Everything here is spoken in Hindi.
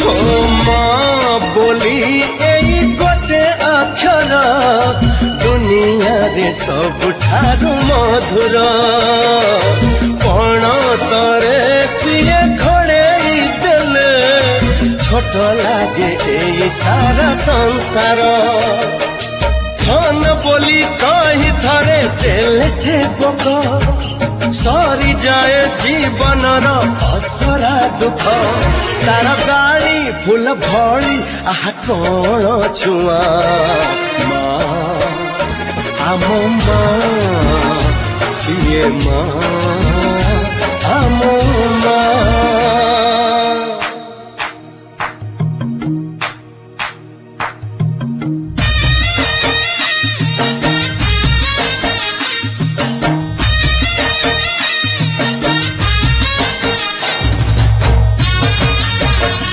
हो माँ बोली एई गोटे अक्षर दुनिया रे सबुठारु मधुर पण तरे सिए घोड़ेई देले छोट लागे एई सारा संसार धन बोली कही थरे देले से बक सरी जाए जीवन असरा दुख तार गाड़ी फूल भली आह कौन छुआ माँ आम माँ सीए माँ